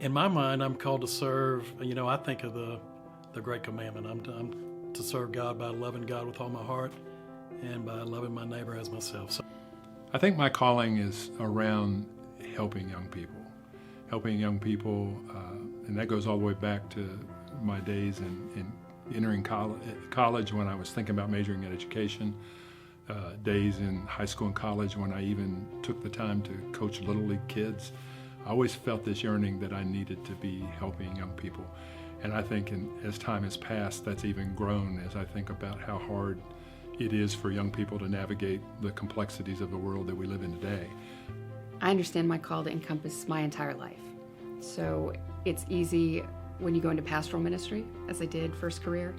In my mind, I'm called to serve. I think of the great commandment. I'm to serve God by loving God with all my heart and by loving my neighbor as myself. So, I think my calling is around helping young people. And that goes all the way back to my days in entering college when I was thinking about majoring in education, days in high school and college when I even took the time to coach Little League kids. I always felt this yearning that I needed to be helping young people. And I think as time has passed, that's even grown as I think about how hard it is for young people to navigate the complexities of the world that we live in today. I understand my call to encompass my entire life. So it's easy when you go into pastoral ministry, as I did first career,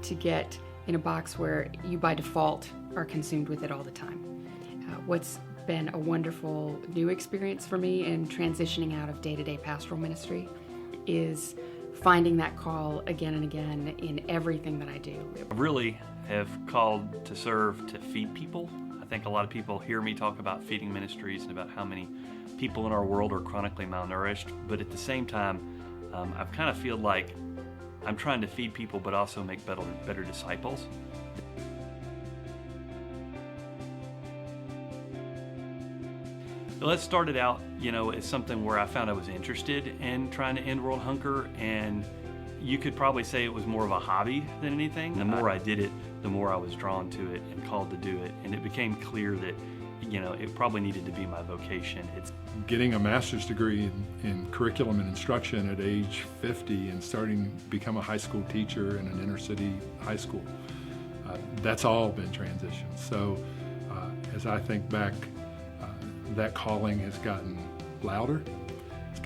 to get in a box where you by default are consumed with it all the time. What's been a wonderful new experience for me in transitioning out of day-to-day pastoral ministry is finding that call again and again in everything that I do. I really have called to serve to feed people. I think a lot of people hear me talk about feeding ministries and about how many people in our world are chronically malnourished, but at the same time, I kind of feel like I'm trying to feed people but also make better disciples. Let's start it out, as something where I found I was interested in trying to end world hunger, and you could probably say it was more of a hobby than anything. The more I did it, the more I was drawn to it and called to do it, and it became clear that, it probably needed to be my vocation. It's getting a master's degree in curriculum and instruction at age 50 and starting to become a high school teacher in an inner city high school. That's all been transitions. So as I think back, that calling has gotten louder. It's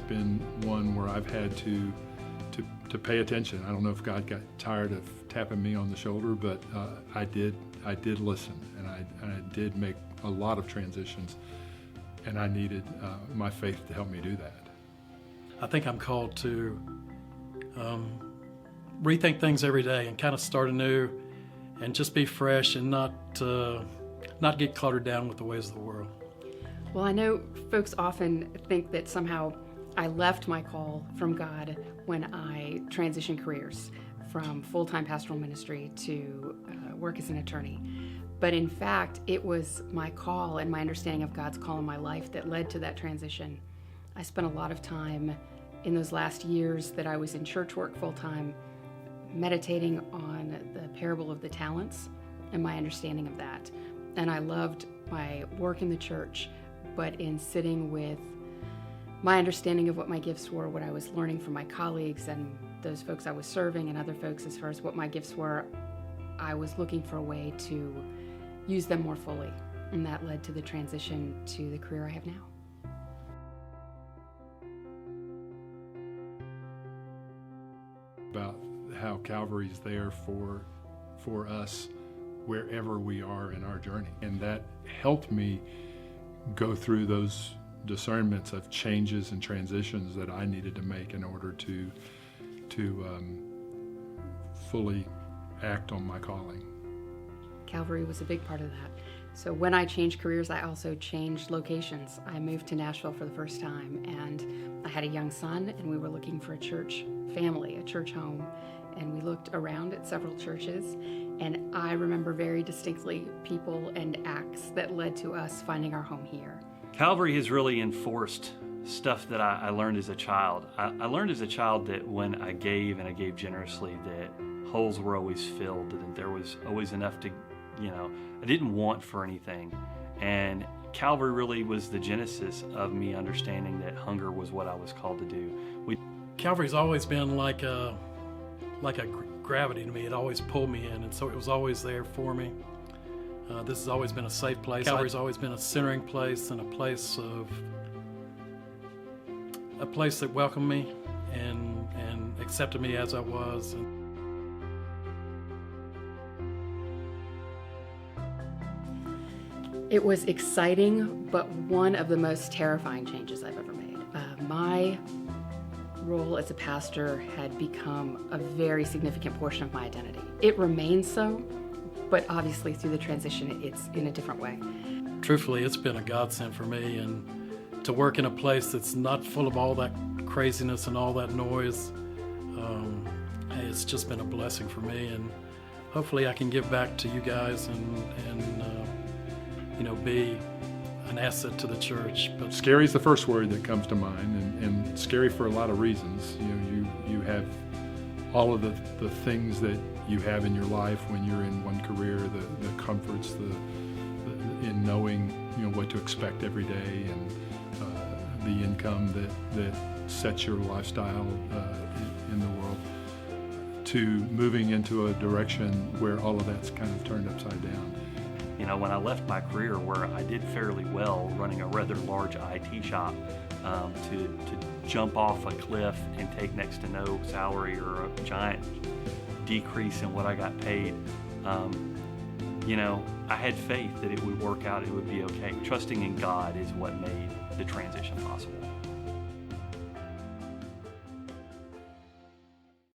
been one where I've had to pay attention. I don't know if God got tired of tapping me on the shoulder, but I did listen, and I did make a lot of transitions, and I needed my faith to help me do that. I think I'm called to rethink things every day and kind of start anew and just be fresh and not get cluttered down with the ways of the world. Well, I know folks often think that somehow I left my call from God when I transitioned careers from full-time pastoral ministry to work as an attorney. But in fact, it was my call and my understanding of God's call in my life that led to that transition. I spent a lot of time in those last years that I was in church work full-time meditating on the parable of the talents and my understanding of that. And I loved my work in the church, but in sitting with my understanding of what my gifts were, what I was learning from my colleagues and those folks I was serving and other folks as far as what my gifts were, I was looking for a way to use them more fully. And that led to the transition to the career I have now. About how Calvary's there for us wherever we are in our journey. And that helped me go through those discernments of changes and transitions that I needed to make in order to fully act on my calling. Calvary was a big part of that. So when I changed careers, I also changed locations. I moved to Nashville for the first time, and I had a young son, and we were looking for a church family, a church home, and we looked around at several churches, and I remember very distinctly people and acts that led to us finding our home here. Calvary has really enforced stuff that I learned as a child. I learned as a child that when I gave, and I gave generously, that holes were always filled, that there was always enough to, I didn't want for anything. And Calvary really was the genesis of me understanding that hunger was what I was called to do. Calvary's always been like a gravity to me. It always pulled me in, and so it was always there for me. This has always been a safe place. Calvary's always been a centering place and a place that welcomed me and accepted me as I was. It was exciting, but one of the most terrifying changes I've ever made. My role as a pastor had become a very significant portion of my identity. It remains so, but obviously through the transition, it's in a different way. Truthfully, it's been a godsend for me, and to work in a place that's not full of all that craziness and all that noise. Hey, it's just been a blessing for me, and hopefully I can give back to you guys and be an asset to the church. But Scary is the first word that comes to mind, and scary for a lot of reasons. You have all of the things that you have in your life when you're in one career, the comforts, in knowing what to expect every day, and the income that sets your lifestyle in the world, to moving into a direction where all of that's kind of turned upside down. When I left my career where I did fairly well running a rather large IT shop, to jump off a cliff and take next to no salary or a giant decrease in what I got paid, I had faith that it would work out, it would be okay. Trusting in God is what made the transition possible.